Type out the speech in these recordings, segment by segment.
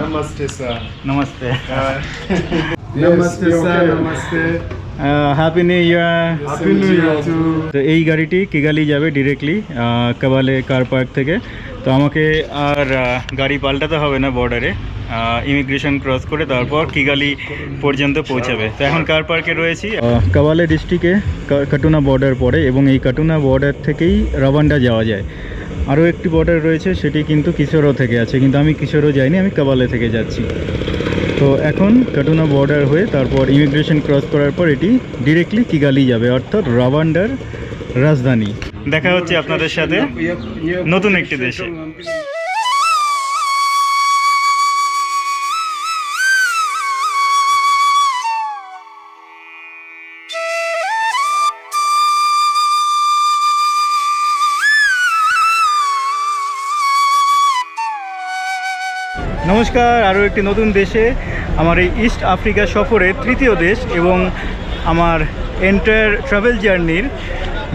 Namaste, sir. Namaste. Namaste, sir. Namaste. Happy new year. Happy New Year too. তো এই গাড়িটি Kigali যাবে directly কাবালে car park থেকে। তো আমাকে আর গাড়ি পাল্টাতে হবে না বর্ডারে, ইমিগ্রেশন ক্রস করে তারপর কিগালি পর্যন্ত পৌঁছাবে। তো এখন কার পার্কে রয়েছি। কাবালে ডিস্ট্রিক্টে কাটুনা বর্ডার পড়ে এবং এই কাটুনা বর্ডার থেকেই রাওয়ান্ডা যাওয়া যায়। আরও একটি বর্ডার রয়েছে, সেটি কিন্তু কিশোরও থেকে আছে, কিন্তু আমি কিশোরও যাইনি, আমি কাবালে থেকে যাচ্ছি। তো এখন কাটুনা বর্ডার হয়ে তারপর ইমিগ্রেশন ক্রস করার পর এটি ডিরেক্টলি কিগালি যাবে, অর্থাৎ রাওয়ান্ডার রাজধানী। দেখা হচ্ছে আপনাদের সাথে নতুন একটি দেশে। নমস্কার, আরও একটি নতুন দেশে, আমার এই ইস্ট আফ্রিকা সফরের তৃতীয় দেশ এবং আমার এন্টার ট্রাভেল জার্নির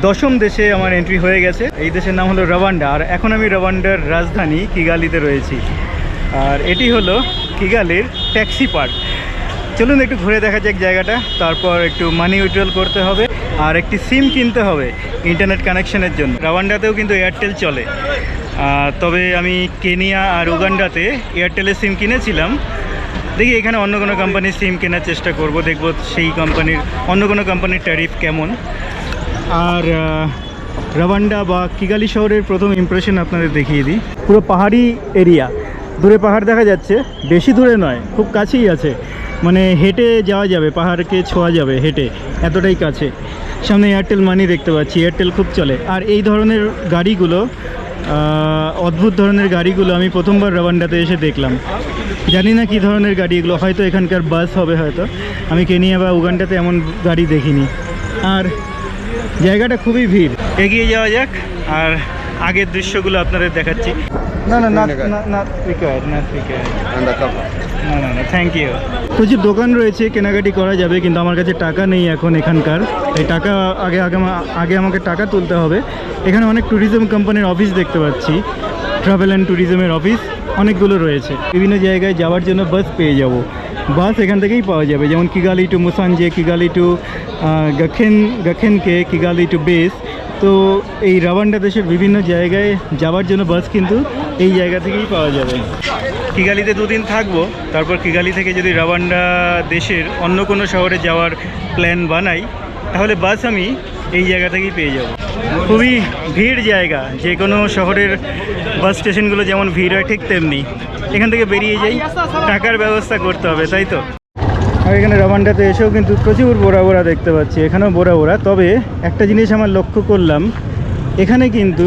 10ম দেশে আমার এন্ট্রি হয়ে গেছে। এই দেশের নাম হলো রাওয়ান্ডা, আর এখন আমি রাওয়ান্ডার রাজধানী কিগালিতে রয়েছি। আর এটি হলো কিগালির ট্যাক্সি পার্ক। চলুন একটু ঘুরে দেখা যাক জায়গাটা, তারপর একটু মানি উইথড্রল করতে হবে আর একটি সিম কিনতে হবে ইন্টারনেট কানেকশনের জন্য। রাওয়ান্ডাতেও কিন্তু এয়ারটেল চলে, তবে আমি কেনিয়া আর উগান্ডাতে এয়ারটেলের সিম কিনেছিলাম। দেখি এখানে অন্য কোনো কোম্পানির সিম কেনার চেষ্টা করব, দেখব সেই কোম্পানির অন্য কোনো কোম্পানির ট্যারিফ কেমন। আর রাওয়ান্ডা বা কিগালি শহরের প্রথম ইমপ্রেশন আপনাদের দেখিয়ে দিই। পুরো পাহাড়ি এরিয়া, দূরে পাহাড় দেখা যাচ্ছে, বেশি দূরে নয়, খুব কাছেই আছে, মানে হেঁটে যাওয়া যাবে, পাহাড়কে ছোঁয়া যাবে হেঁটে, এতটাই কাছে। সামনে এয়ারটেল মানি দেখতে পাচ্ছি, এয়ারটেল খুব চলে। আর এই ধরনের গাড়িগুলো, অদ্ভুত ধরনের গাড়িগুলো আমি প্রথমবার রাওয়ান্ডাতে এসে দেখলাম। জানি না কী ধরনের গাড়ি এগুলো, হয়তো এখানকার বাস হবে, হয়তো আমি কেনিয়া বা উগান্ডাতে এমন গাড়ি দেখিনি। আর জায়গাটা খুবই ভিড়। এগিয়ে যাওয়া যাক আর আগের দৃশ্যগুলো আপনাদের দেখাচ্ছি। না না না না থ্যাংক ইউ। প্রচুর দোকান রয়েছে, কেনাকাটি করা যাবে, কিন্তু আমার কাছে টাকা নেই এখন এখানকার। এই টাকা আগে আমাকে টাকা তুলতে হবে। এখানে অনেক ট্যুরিজম কোম্পানির অফিস দেখতে পাচ্ছি, ট্রাভেল অ্যান্ড ট্যুরিজমের অফিস অনেকগুলো রয়েছে। বিভিন্ন জায়গায় যাওয়ার জন্য বাস পেয়ে যাব, বাস এখান থেকেই পাওয়া যাবে, যেমন Kigali to Musanze, Kigali to Gakenke, Kigali to Base. তো এই রাওয়ান্ডা দেশের বিভিন্ন জায়গায় যাওয়ার জন্য বাস কিন্তু এই জায়গা থেকেই পাওয়া যাবে। কিগালিতে 2 দিন থাকবো, তারপর কিগালি থেকে যদি রাওয়ান্ডা দেশের অন্য কোনো শহরে যাওয়ার প্ল্যান বানাই, তাহলে বাস আমি এই জায়গা থেকেই পেয়ে যাব। খুবই ভিড় জায়গা, যে কোনো শহরের বাস স্টেশনগুলো যেমন ভিড় হয় ঠিক তেমনি। এখান থেকে বেরিয়ে যাই, টাকার ব্যবস্থা করতে হবে, তাই তো। আর এখানে রাওয়ান্ডাতে এসেও কিন্তু প্রচুর বোরা বোরা দেখতে পাচ্ছি, এখানেও বোরা বোরা। তবে একটা জিনিস আমার লক্ষ্য করলাম, এখানে কিন্তু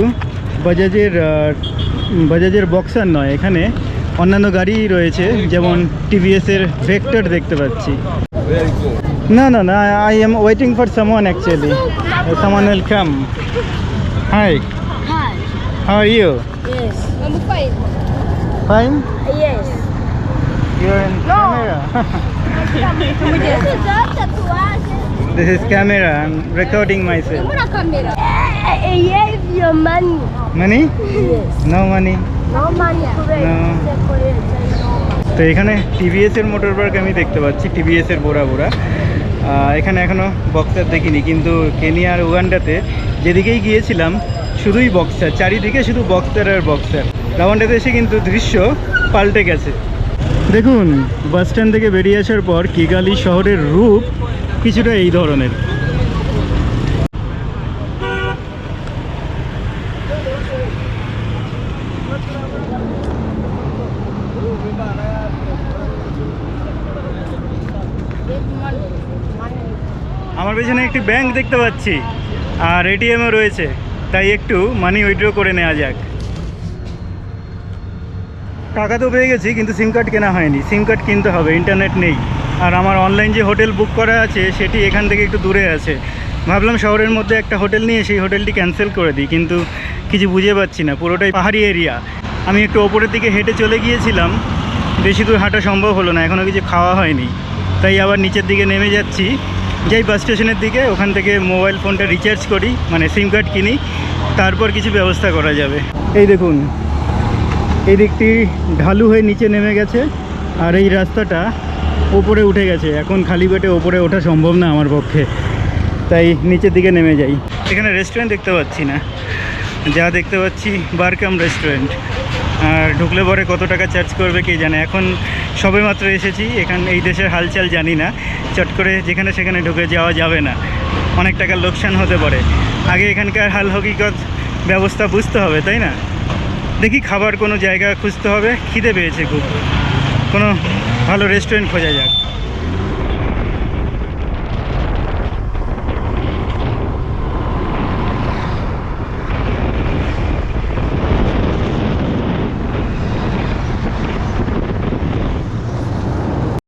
বাজাজের বক্সার নয়, এখানে অন্যান্য গাড়ি রয়েছে, যেমন টিভিএসের ভেক্টর দেখতে পাচ্ছি। না না না, I am waiting for someone actually, someone will come. Hi, how are you? Yes. I'm fine. Fine? Yes. You are in camera? This is the tatuagem. This is camera, I'm recording myself. Uma câmera. Yes, your money. Money? Yes. No money. No money. No. তো এখানে টিভিএসের motor park আমি দেখতে পাচ্ছি, টিভিএসের বোরা বোরা। এখানে এখনও boxer দেখিনি, কিন্তু Kenya আর উগান্ডাতে যেদিকেই গিয়েছিলাম শুধুই বক্সার, চারিদিকে শুধু বক্সার আর বক্সার। রাওয়ান্ডাতে এসে কিন্তু দৃশ্য পাল্টে গেছে। দেখুন, বাস স্ট্যান্ড থেকে বেরিয়ে আসার পর কিগালি শহরের রূপ কিছুটা এই ধরনের। আমার পেছনে একটি ব্যাংক দেখতে পাচ্ছি আর এটিএমও রয়েছে, তাই একটু মানি উইথড্র করে নেওয়া যাক। টাকা তো পেয়ে গেছি, কিন্তু সিম কার্ড কেনা হয়নি, সিম কার্ড কিনতে হবে, ইন্টারনেট নেই। আর আমার অনলাইন যে হোটেল বুক করা আছে সেটি এখান থেকে একটু দূরে আছে। ভাবলাম শহরের মধ্যে একটা হোটেল নিয়ে সেই হোটেলটি ক্যান্সেল করে দিই, কিন্তু কিছু বুঝে পাচ্ছি না, পুরোটাই পাহাড়ি এরিয়া। আমি একটু ওপরের দিকে হেঁটে চলে গিয়েছিলাম, বেশি দূর হাঁটা সম্ভব হলো না, এখনও কিছু খাওয়া হয়নি, তাই আবার নিচের দিকে নেমে যাচ্ছি। যাই বাস স্টেশনের দিকে, ওখান থেকে মোবাইল ফোনটা রিচার্জ করি, মানে সিম কার্ড কিনি, তারপর কিছু ব্যবস্থা করা যাবে। এই দেখুন, এই দিকটি ঢালু হয়ে নিচে নেমে গেছে, আর এই রাস্তাটা ওপরে উঠে গেছে, এখন খালি পেটে ওপরে ওঠা সম্ভব না আমার পক্ষে, তাই নিচের দিকে নেমে যাই। এখানে রেস্টুরেন্ট দেখতে পাচ্ছি না, যা দেখতে পাচ্ছি বারকাম রেস্টুরেন্ট। আর ঢুকলে পরে কত টাকা চার্জ করবে কে জানে। এখন সবেমাত্র এসেছি, এই দেশের হালচাল জানি না, চট করে যেখানে সেখানে ঢুকে যাওয়া যাবে না, অনেক টাকার লোকসান হতে পারে। আগে এখানকার হাল হকিকত ব্যবস্থা বুঝতে হবে, তাই না? দেখি খাবার কোনো জায়গা খুঁজতে হবে, খিদে পেয়েছে খুব, কোনো ভালো রেস্টুরেন্ট খোঁজা যাক।